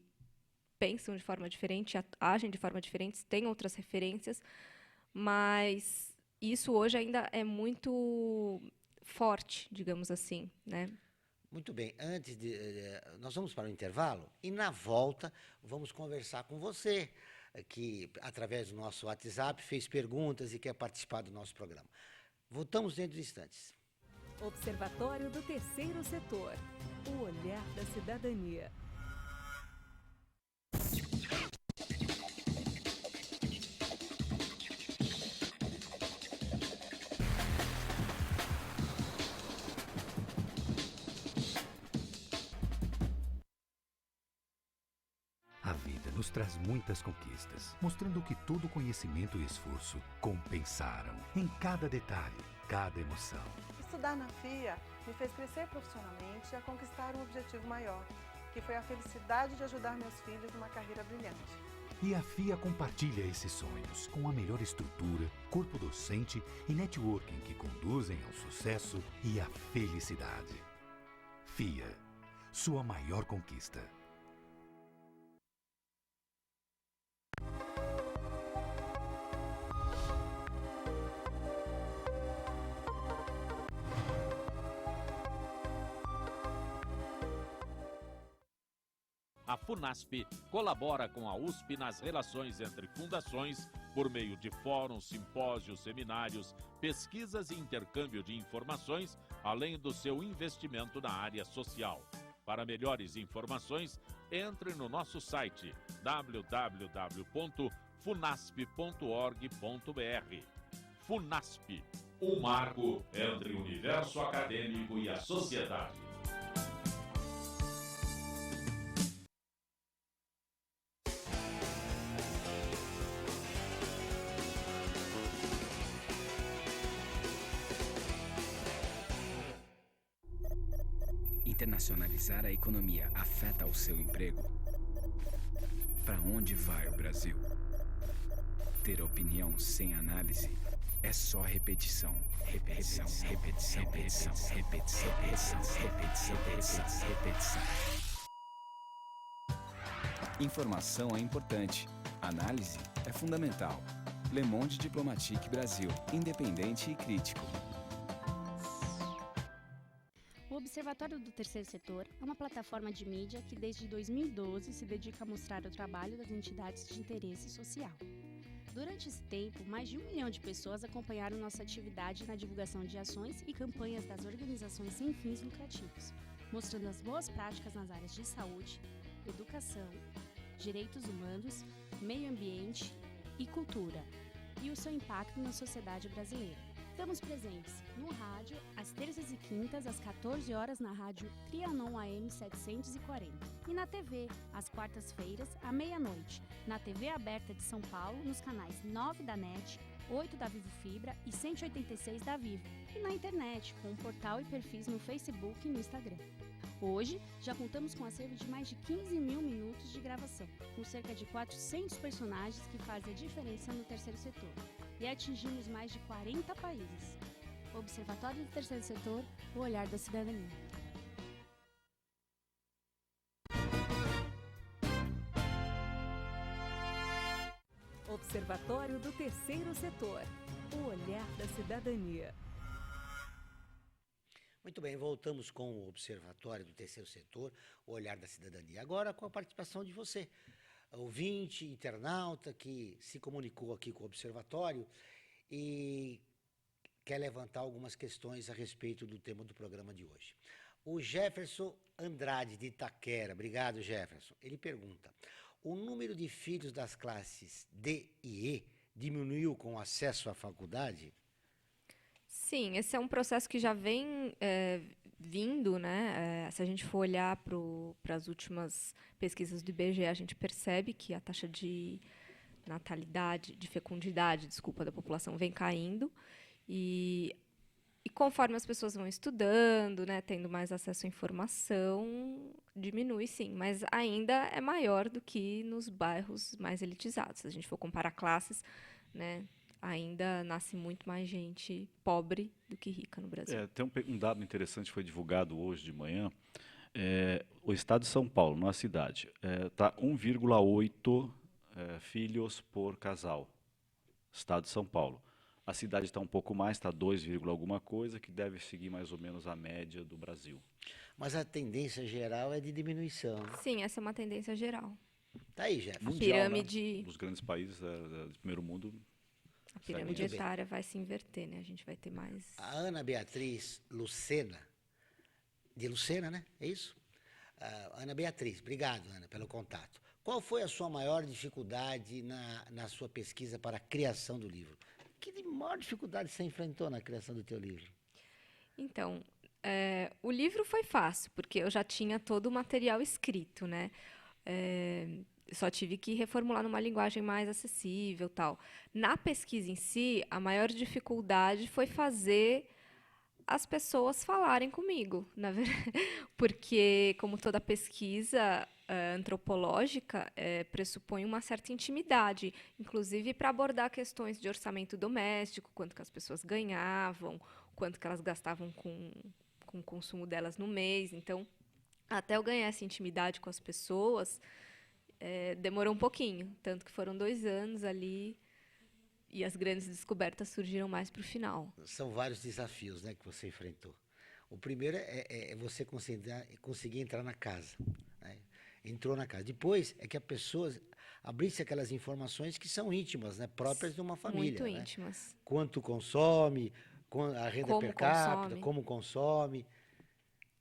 pensam de forma diferente, agem de forma diferente, têm outras referências, mas isso hoje ainda é muito forte, digamos assim, né? Muito bem. Nós vamos para o intervalo e, na volta, vamos conversar com você, que, através do nosso WhatsApp, fez perguntas e quer participar do nosso programa. Voltamos dentro de instantes. Observatório do Terceiro Setor. O olhar da cidadania. A vida nos traz muitas conquistas, mostrando que todo conhecimento e esforço compensaram em cada detalhe, cada emoção. Estudar na FIA me fez crescer profissionalmente e a conquistar um objetivo maior, que foi a felicidade de ajudar meus filhos numa carreira brilhante. E a FIA compartilha esses sonhos com a melhor estrutura, corpo docente e networking que conduzem ao sucesso e à felicidade. FIA, sua maior conquista. A FUNASP colabora com a USP nas relações entre fundações por meio de fóruns, simpósios, seminários, pesquisas e intercâmbio de informações, além do seu investimento na área social. Para melhores informações, entre no nosso site www.funasp.org.br. FUNASP, um marco entre o universo acadêmico e a sociedade. Internacionalizar a economia afeta o seu emprego? Para onde vai o Brasil? Ter opinião sem análise é só repetição. Repetição, repetição, repetição, repetição, repetição, repetição, repetição, repetição. Informação é importante, análise é fundamental. Le Monde Diplomatique Brasil, independente e crítico. O Observatório do Terceiro Setor é uma plataforma de mídia que desde 2012 se dedica a mostrar o trabalho das entidades de interesse social. Durante esse tempo, mais de 1 milhão de pessoas acompanharam nossa atividade na divulgação de ações e campanhas das organizações sem fins lucrativos, mostrando as boas práticas nas áreas de saúde, educação, direitos humanos, meio ambiente e cultura, e o seu impacto na sociedade brasileira. Estamos presentes no rádio, às terças e quintas, às 14 horas, na rádio Trianon AM 740. E na TV, às quartas-feiras, à meia-noite, na TV aberta de São Paulo, nos canais 9 da NET, 8 da Vivo Fibra e 186 da Vivo. E na internet, com um portal e perfis no Facebook e no Instagram. Hoje, já contamos com um acervo de mais de 15 mil minutos de gravação, com cerca de 400 personagens que fazem a diferença no terceiro setor. E atingimos mais de 40 países. Observatório do Terceiro Setor, o olhar da cidadania. Observatório do Terceiro Setor, o olhar da cidadania. Muito bem, voltamos com o Observatório do Terceiro Setor, o olhar da cidadania. Agora com a participação de você, ouvinte, internauta, que se comunicou aqui com o Observatório e quer levantar algumas questões a respeito do tema do programa de hoje. O Jefferson Andrade, de Itaquera, obrigado, Jefferson, ele pergunta: o número de filhos das classes D e E diminuiu com o acesso à faculdade? Sim, esse é um processo que já vem vindo, né? Se a gente for olhar para as últimas pesquisas do IBGE, a gente percebe que a taxa de natalidade, de fecundidade, da população vem caindo. E conforme as pessoas vão estudando, né, tendo mais acesso à informação, diminui sim, mas ainda é maior do que nos bairros mais elitizados. Se a gente for comparar classes, né, ainda nasce muito mais gente pobre do que rica no Brasil. Tem um dado interessante que foi divulgado hoje de manhã. O estado de São Paulo, na cidade, está 1,8 filhos por casal. Estado de São Paulo. A cidade está um pouco mais, está 2, alguma coisa, que deve seguir mais ou menos a média do Brasil. Mas a tendência geral é de diminuição. Sim, essa é uma tendência geral. Tá aí, Jefferson. Mundial, pirâmide... Né? Nos grandes países do primeiro mundo... A pirâmide etária vai se inverter, né? A gente vai ter mais... A Ana Beatriz Lucena, de Lucena, né? É isso? Ana Beatriz, obrigado, Ana, pelo contato. Qual foi a sua maior dificuldade na sua pesquisa para a criação do livro? Que maior dificuldade você enfrentou na criação do teu livro? Então, o livro foi fácil, porque eu já tinha todo o material escrito, né? Só tive que reformular numa linguagem mais acessível, tal. Na pesquisa em si, a maior dificuldade foi fazer as pessoas falarem comigo, na verdade, porque, como toda pesquisa antropológica, pressupõe uma certa intimidade, inclusive para abordar questões de orçamento doméstico, quanto que as pessoas ganhavam, quanto que elas gastavam com o consumo delas no mês. Então, até eu ganhar essa intimidade com as pessoas, demorou um pouquinho, tanto que foram 2 anos ali. E as grandes descobertas surgiram mais para o final. São vários desafios, né, que você enfrentou. O primeiro é você conseguir entrar na casa. Né? Entrou na casa. Depois é que a pessoa abrisse aquelas informações que são íntimas, né, próprias de uma família. Muito né? íntimas. Quanto consome, a renda como per capita, consome. Como consome.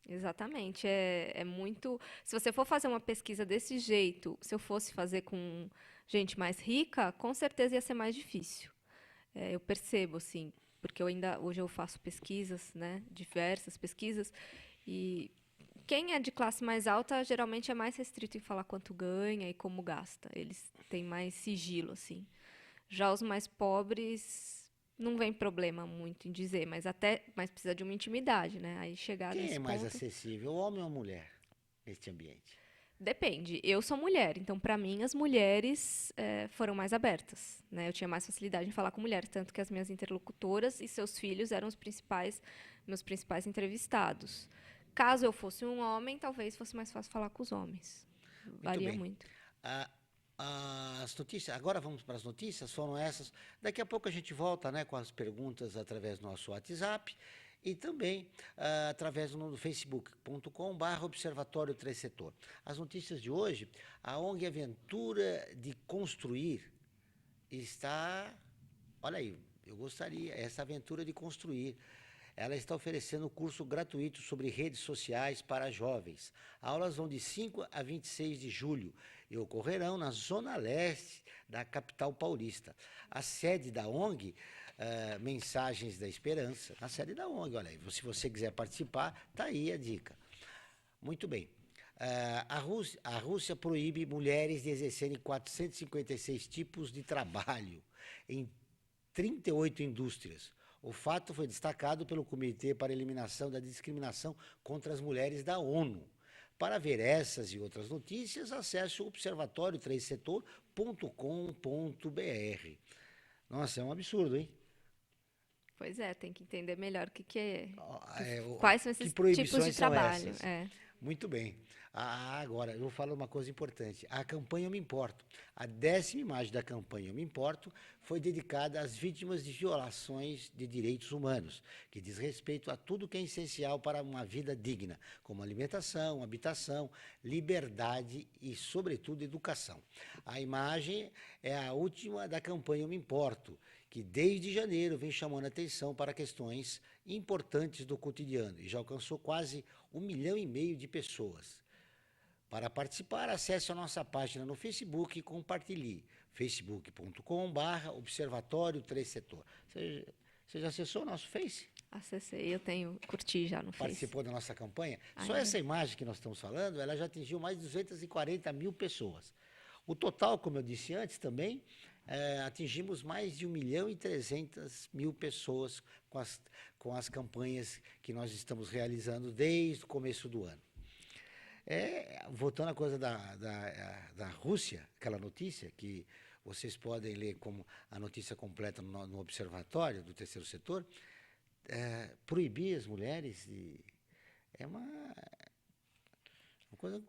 Exatamente. É muito... Se você for fazer uma pesquisa desse jeito, se eu fosse fazer com gente mais rica, com certeza ia ser mais difícil. Eu percebo, assim, porque hoje eu faço pesquisas, né, diversas pesquisas, e quem é de classe mais alta geralmente é mais restrito em falar quanto ganha e como gasta. Eles têm mais sigilo, assim. Já os mais pobres não vem problema muito em dizer, mas precisa de uma intimidade, né? Aí chegar Quem nesse é mais ponto... acessível, homem ou mulher, neste ambiente? Depende. Eu sou mulher, então, para mim, as mulheres foram mais abertas. Né? Eu tinha mais facilidade em falar com mulheres, tanto que as minhas interlocutoras e seus filhos eram meus principais entrevistados. Caso eu fosse um homem, talvez fosse mais fácil falar com os homens. Varia muito. As notícias, agora vamos para as notícias, foram essas. Daqui a pouco a gente volta, né, com as perguntas através do nosso WhatsApp e também através do facebook.com/Observatório 3 Setor. As notícias de hoje, a ONG Aventura de Construir está, olha aí, eu gostaria, essa aventura de construir. Ela está oferecendo um curso gratuito sobre redes sociais para jovens. Aulas vão de 5 a 26 de julho e ocorrerão na zona leste da capital paulista. A sede da ONG, Mensagens da Esperança, a sede da ONG, olha aí, se você quiser participar, está aí a dica. Muito bem. A Rússia proíbe mulheres de exercerem 456 tipos de trabalho em 38 indústrias. O fato foi destacado pelo Comitê para a Eliminação da Discriminação contra as Mulheres da ONU. Para ver essas e outras notícias, acesse o observatório3setor.com.br. Nossa, é um absurdo, hein? Pois é, tem que entender melhor o que é. Quais são esses tipos de trabalho. Muito bem. Agora, eu vou falar uma coisa importante. A campanha Eu Me Importo. A 10ª imagem da campanha Eu Me Importo foi dedicada às vítimas de violações de direitos humanos, que diz respeito a tudo que é essencial para uma vida digna, como alimentação, habitação, liberdade e, sobretudo, educação. A imagem é a última da campanha Eu Me Importo, que desde janeiro vem chamando atenção para questões importantes do cotidiano e já alcançou quase 1,5 milhão de pessoas. Para participar, acesse a nossa página no Facebook e compartilhe. facebook.com/Observatório 3 Setor. Você já acessou o nosso Face? Acessei, curti já no Face. Participou da nossa campanha? Só essa imagem que nós estamos falando, ela já atingiu mais de 240 mil pessoas. O total, como eu disse antes também, atingimos mais de 1.300.000 pessoas com as campanhas que nós estamos realizando desde o começo do ano. Voltando à coisa da Rússia, aquela notícia que vocês podem ler como a notícia completa no Observatório do Terceiro Setor, proibir as mulheres é uma coisa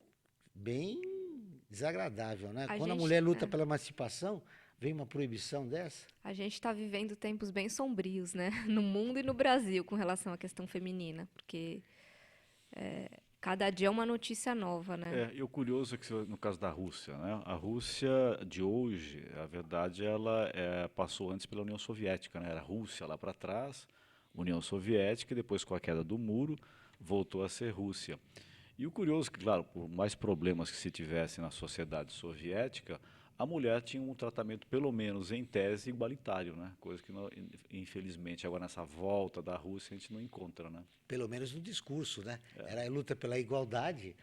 bem desagradável, né? Quando a mulher luta pela emancipação, vem uma proibição dessa? A gente está vivendo tempos bem sombrios, né? No mundo e no Brasil com relação à questão feminina, porque cada dia é uma notícia nova, né? E o curioso é que, no caso da Rússia, né? A Rússia de hoje, a verdade, ela passou antes pela União Soviética, né? Era a Rússia lá para trás, União Soviética, e depois com a queda do muro, voltou a ser Rússia. E o curioso é que, claro, por mais problemas que se tivesse na sociedade soviética, a mulher tinha um tratamento, pelo menos em tese, igualitário, né? Coisa que, infelizmente, agora nessa volta da Rússia a gente não encontra, né? Pelo menos no discurso, né? Era a luta pela igualdade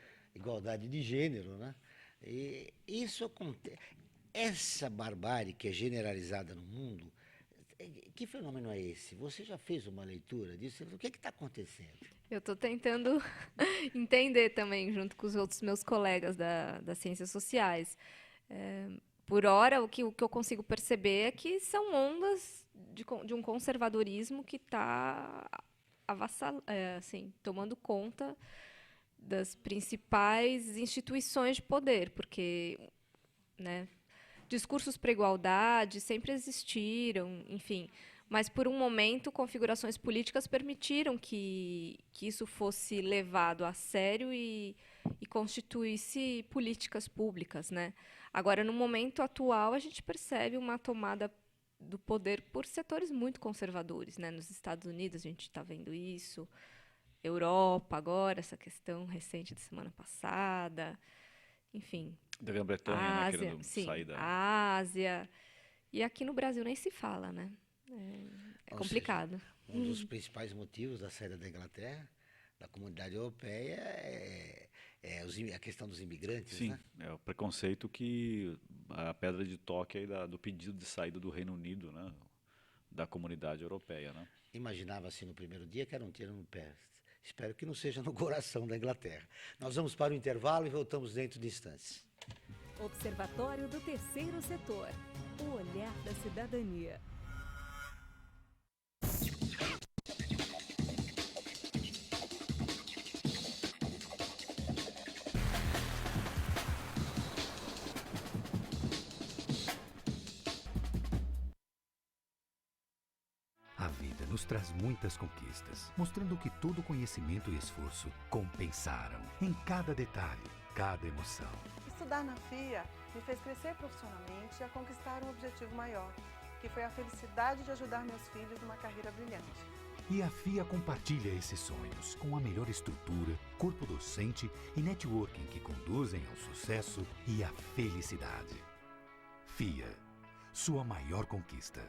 de gênero, né? E isso acontece. Essa barbárie que é generalizada no mundo, que fenômeno é esse? Você já fez uma leitura disso? O que está acontecendo? Eu estou tentando entender também, junto com os outros meus colegas das ciências sociais. Por hora, o que eu consigo perceber é que são ondas de um conservadorismo que está tomando conta das principais instituições de poder, porque, né, discursos para a igualdade sempre existiram, enfim, mas por um momento configurações políticas permitiram que isso fosse levado a sério e constituísse políticas públicas, né? Agora, no momento atual, a gente percebe uma tomada do poder por setores muito conservadores, né? Nos Estados Unidos a gente está vendo isso, Europa agora, essa questão recente da semana passada, enfim. Da Grã-Bretanha, né, querendo sair da Ásia. E aqui no Brasil nem se fala, né? É complicado. Seja, um dos principais motivos da saída da Inglaterra, da comunidade europeia, a questão dos imigrantes. Sim, né? É o preconceito que a pedra de toque aí do pedido de saída do Reino Unido, né, da comunidade europeia, né? Imaginava-se no primeiro dia que era um tiro no pé. Espero que não seja no coração da Inglaterra. Nós vamos para o intervalo e voltamos dentro de instantes. Observatório do Terceiro Setor. O olhar da cidadania. vida nos traz muitas conquistas, mostrando que todo conhecimento e esforço compensaram em cada detalhe, cada emoção. Estudar na FIA me fez crescer profissionalmente e a conquistar um objetivo maior, que foi a felicidade de ajudar meus filhos numa carreira brilhante. E a FIA compartilha esses sonhos com a melhor estrutura, corpo docente e networking que conduzem ao sucesso e à felicidade. FIA, sua maior conquista.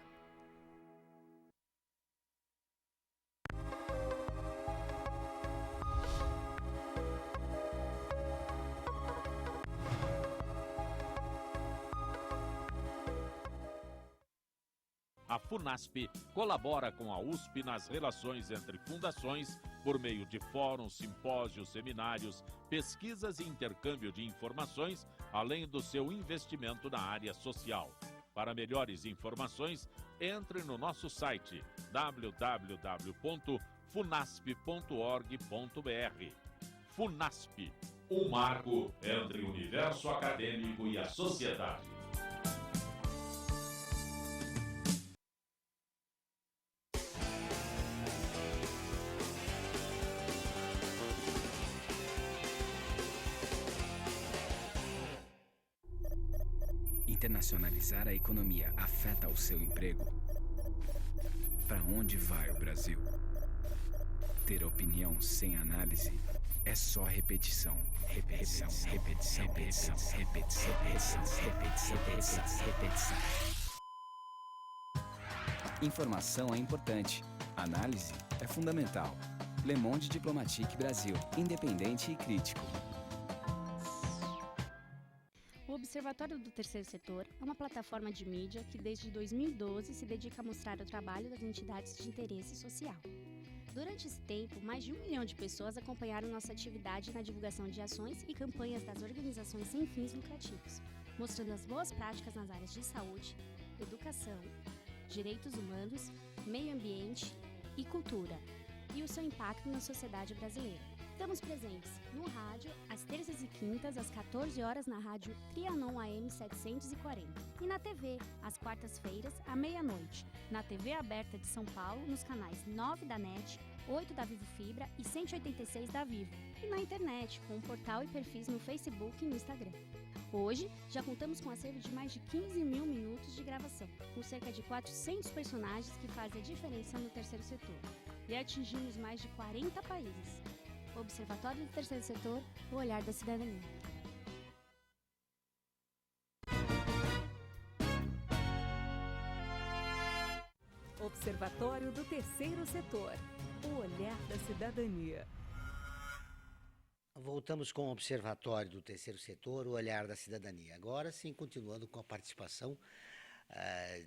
A FUNASP colabora com a USP nas relações entre fundações por meio de fóruns, simpósios, seminários, pesquisas e intercâmbio de informações, além do seu investimento na área social. Para melhores informações, entre no nosso site www.funasp.org.br. FUNASP, um marco entre o universo acadêmico e a sociedade. Internacionalizar a economia afeta o seu emprego? Para onde vai o Brasil? Ter opinião sem análise é só repetição. Repetição, repetição, repetição, repetição, repetição, repetição, repetição, repetição. Informação é importante. Análise é fundamental. Le Monde Diplomatique Brasil, independente e crítico. O Observatório do Terceiro Setor é uma plataforma de mídia que desde 2012 se dedica a mostrar o trabalho das entidades de interesse social. Durante esse tempo, mais de 1 milhão de pessoas acompanharam nossa atividade na divulgação de ações e campanhas das organizações sem fins lucrativos, mostrando as boas práticas nas áreas de saúde, educação, direitos humanos, meio ambiente e cultura, e o seu impacto na sociedade brasileira. Estamos presentes no rádio, às terças e quintas, às 14 horas, na rádio Trianon AM 740. E na TV, às quartas-feiras, à meia-noite. Na TV aberta de São Paulo, nos canais 9 da NET, 8 da Vivo Fibra e 186 da Vivo. E na internet, com o portal e perfis no Facebook e no Instagram. Hoje, já contamos com um acervo de mais de 15 mil minutos de gravação, com cerca de 400 personagens que fazem a diferença no terceiro setor. E atingimos mais de 40 países. Observatório do Terceiro Setor, o olhar da cidadania. Observatório do Terceiro Setor, o olhar da cidadania. Voltamos com o Observatório do Terceiro Setor, o olhar da cidadania. Agora sim, continuando com a participação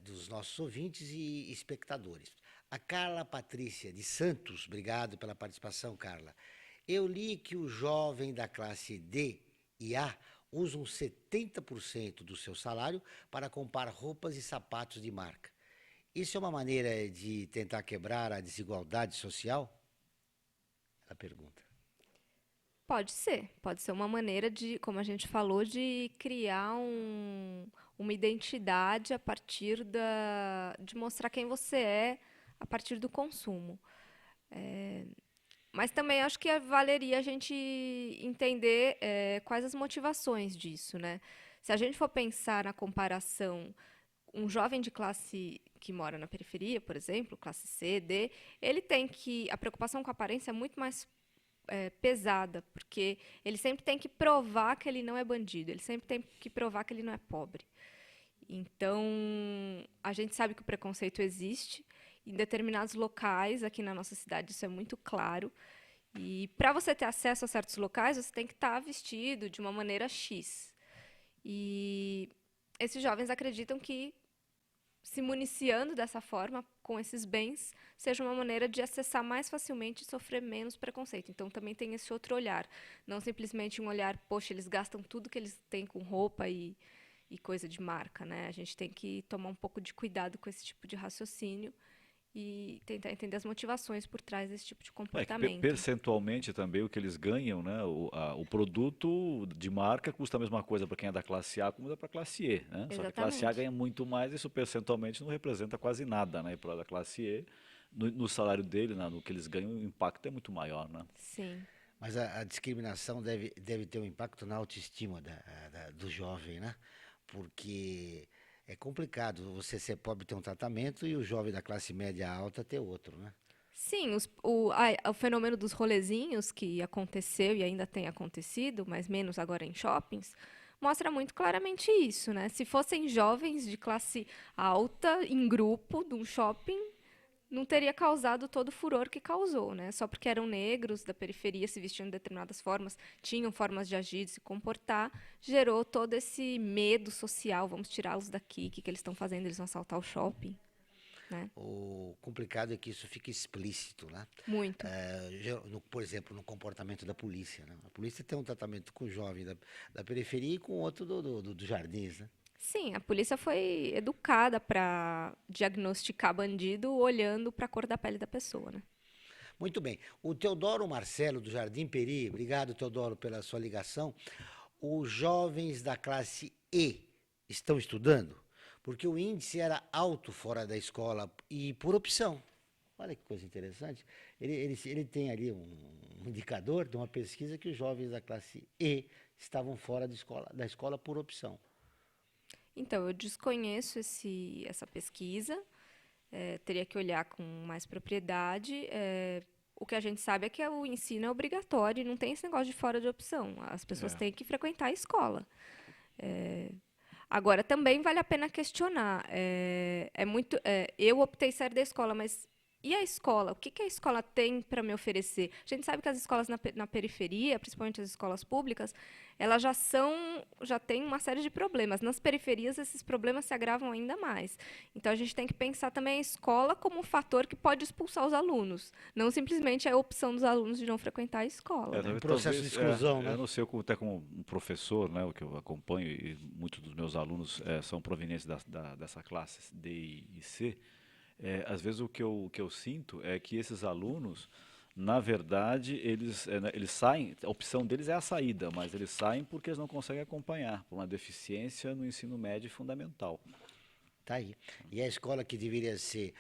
dos nossos ouvintes e espectadores. A Carla Patrícia de Santos, obrigado pela participação, Carla. Eu li que o jovem da classe D e A usam 70% do seu salário para comprar roupas e sapatos de marca. Isso é uma maneira de tentar quebrar a desigualdade social? Ela pergunta. Pode ser uma maneira de, como a gente falou, de criar uma identidade a partir de mostrar quem você é a partir do consumo. Mas também acho que valeria a gente entender quais as motivações disso, né? Se a gente for pensar na comparação, um jovem de classe que mora na periferia, por exemplo, classe C, D, ele tem que... A preocupação com a aparência é muito mais pesada, porque ele sempre tem que provar que ele não é bandido, ele sempre tem que provar que ele não é pobre. Então, a gente sabe que o preconceito existe. Em determinados locais, aqui na nossa cidade, isso é muito claro. E para você ter acesso a certos locais, você tem que estar vestido de uma maneira X. E esses jovens acreditam que, se municiando dessa forma, com esses bens, seja uma maneira de acessar mais facilmente e sofrer menos preconceito. Então, também tem esse outro olhar. Não simplesmente um olhar, poxa, eles gastam tudo que eles têm com roupa e coisa de marca, né? A gente tem que tomar um pouco de cuidado com esse tipo de raciocínio e tentar entender as motivações por trás desse tipo de comportamento. Percentualmente também o que eles ganham, né? O produto de marca custa a mesma coisa para quem é da classe A como para a classe E, né? Só que a classe A ganha muito mais, isso percentualmente não representa quase nada, né? E para a classe E, no salário dele, né, no que eles ganham, o impacto é muito maior, né? Sim. Mas a discriminação deve ter um impacto na autoestima do jovem, né? Porque é complicado você ser pobre ter um tratamento e o jovem da classe média alta ter outro, né? Sim, o fenômeno dos rolezinhos que aconteceu e ainda tem acontecido, mas menos agora em shoppings, mostra muito claramente isso, né? Se fossem jovens de classe alta em grupo de um shopping, não teria causado todo o furor que causou, né? Só porque eram negros da periferia, se vestiam de determinadas formas, tinham formas de agir, de se comportar, gerou todo esse medo social. Vamos tirá-los daqui, o que eles estão fazendo? Eles vão assaltar o shopping, né? O complicado é que isso fica explícito, né? Muito. Por exemplo, no comportamento da polícia, né? A polícia tem um tratamento com o jovem da periferia e com outro dos jardins, né? Sim, a polícia foi educada para diagnosticar bandido olhando para a cor da pele da pessoa, né? Muito bem. O Teodoro Marcelo, do Jardim Peri, obrigado, Teodoro, pela sua ligação. Os jovens da classe E estão estudando? Porque o índice era alto fora da escola e por opção. Olha que coisa interessante. Ele tem ali um indicador de uma pesquisa que os jovens da classe E estavam fora da escola por opção. Então, eu desconheço essa pesquisa, teria que olhar com mais propriedade. O que a gente sabe é que o ensino é obrigatório e não tem esse negócio de fora de opção. As pessoas têm que frequentar a escola. Agora, também vale a pena questionar. Eu optei sair da escola, mas e a escola? O que a escola tem para me oferecer? A gente sabe que as escolas na periferia, principalmente as escolas públicas, elas já têm uma série de problemas. Nas periferias, esses problemas se agravam ainda mais. Então, a gente tem que pensar também a escola como um fator que pode expulsar os alunos, não simplesmente a opção dos alunos de não frequentar a escola. Um processo de exclusão, né? Eu não sei, até como um professor, né, o que eu acompanho, e muitos dos meus alunos são provenientes dessa classe D e C. Às vezes o que eu sinto é que esses alunos, na verdade, eles saem, a opção deles é a saída, mas eles saem porque eles não conseguem acompanhar, por uma deficiência no ensino médio fundamental. Tá aí. E a escola que deveria ser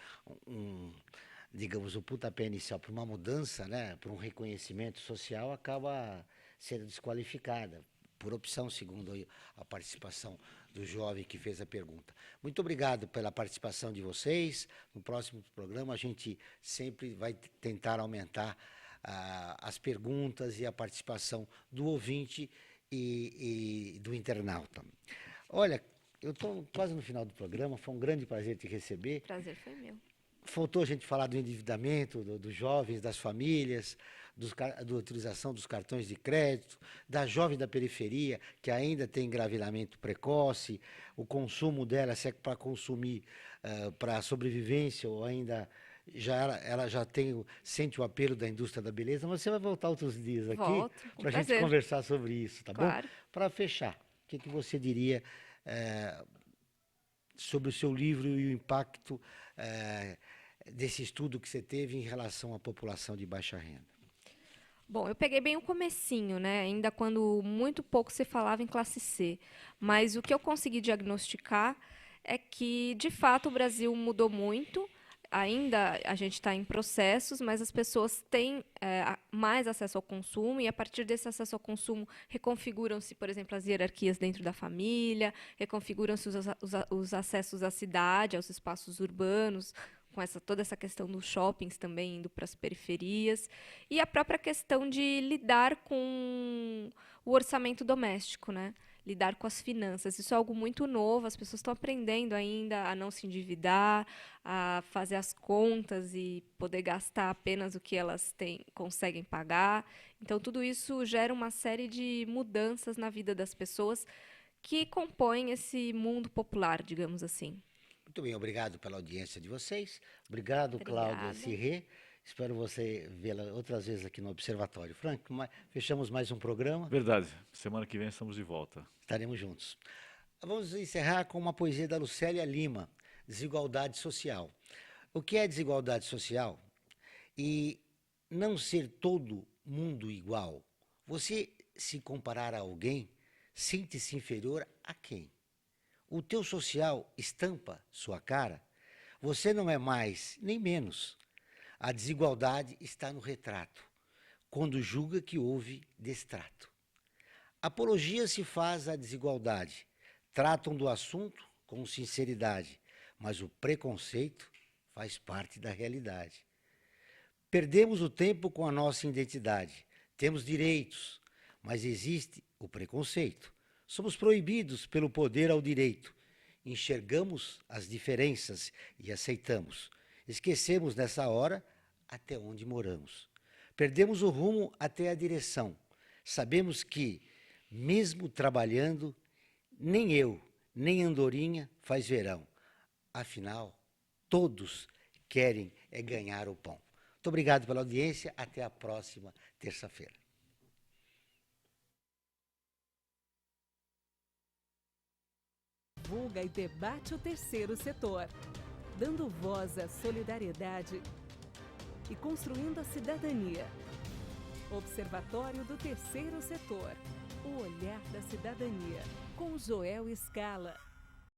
digamos, o pontapé inicial para uma mudança, né, para um reconhecimento social, acaba sendo desqualificada, por opção, segundo a participação do jovem que fez a pergunta. Muito obrigado pela participação de vocês. No próximo programa, a gente sempre vai tentar aumentar as perguntas e a participação do ouvinte e do internauta. Olha, eu estou quase no final do programa, foi um grande prazer te receber. Prazer foi meu. Faltou a gente falar do endividamento dos jovens, das famílias, da utilização dos cartões de crédito, da jovem da periferia, que ainda tem engravidamento precoce, o consumo dela, se é para consumir para sobrevivência ou ainda ela já sente o apelo da indústria da beleza, mas você vai voltar outros dias aqui para a gente conversar sobre isso, tá bom? Para fechar, o que você diria sobre o seu livro e o impacto desse estudo que você teve em relação à população de baixa renda? Bom, eu peguei bem o comecinho, né? Ainda quando muito pouco se falava em classe C. Mas o que eu consegui diagnosticar é que, de fato, o Brasil mudou muito. Ainda a gente está em processos, mas as pessoas têm mais acesso ao consumo e, a partir desse acesso ao consumo, reconfiguram-se, por exemplo, as hierarquias dentro da família, reconfiguram-se os acessos à cidade, aos espaços urbanos, com toda essa questão dos shoppings também indo para as periferias, e a própria questão de lidar com o orçamento doméstico, né? Lidar com as finanças. Isso é algo muito novo, as pessoas estão aprendendo ainda a não se endividar, a fazer as contas e poder gastar apenas o que elas conseguem pagar. Então, tudo isso gera uma série de mudanças na vida das pessoas que compõem esse mundo popular, digamos assim. Muito bem, obrigado pela audiência de vocês. Obrigado, Cláudia Cirré. Espero você vê-la outras vezes aqui no Observatório. Frank, fechamos mais um programa. Verdade. Semana que vem estamos de volta. Estaremos juntos. Vamos encerrar com uma poesia da Lucélia Lima, Desigualdade Social. O que é desigualdade social? E não ser todo mundo igual. Você se comparar a alguém, sente-se inferior a quem? O teu social estampa sua cara. Você não é mais nem menos. A desigualdade está no retrato, quando julga que houve destrato. Apologia se faz à desigualdade, tratam do assunto com sinceridade, mas o preconceito faz parte da realidade. Perdemos o tempo com a nossa identidade, temos direitos, mas existe o preconceito. Somos proibidos pelo poder ao direito. Enxergamos as diferenças e aceitamos. Esquecemos nessa hora até onde moramos. Perdemos o rumo até a direção. Sabemos que, mesmo trabalhando, nem eu, nem Andorinha faz verão. Afinal, todos querem ganhar o pão. Muito obrigado pela audiência. Até a próxima terça-feira. Divulga e debate o terceiro setor, dando voz à solidariedade e construindo a cidadania. Observatório do Terceiro Setor, o olhar da cidadania, com Joel Scala.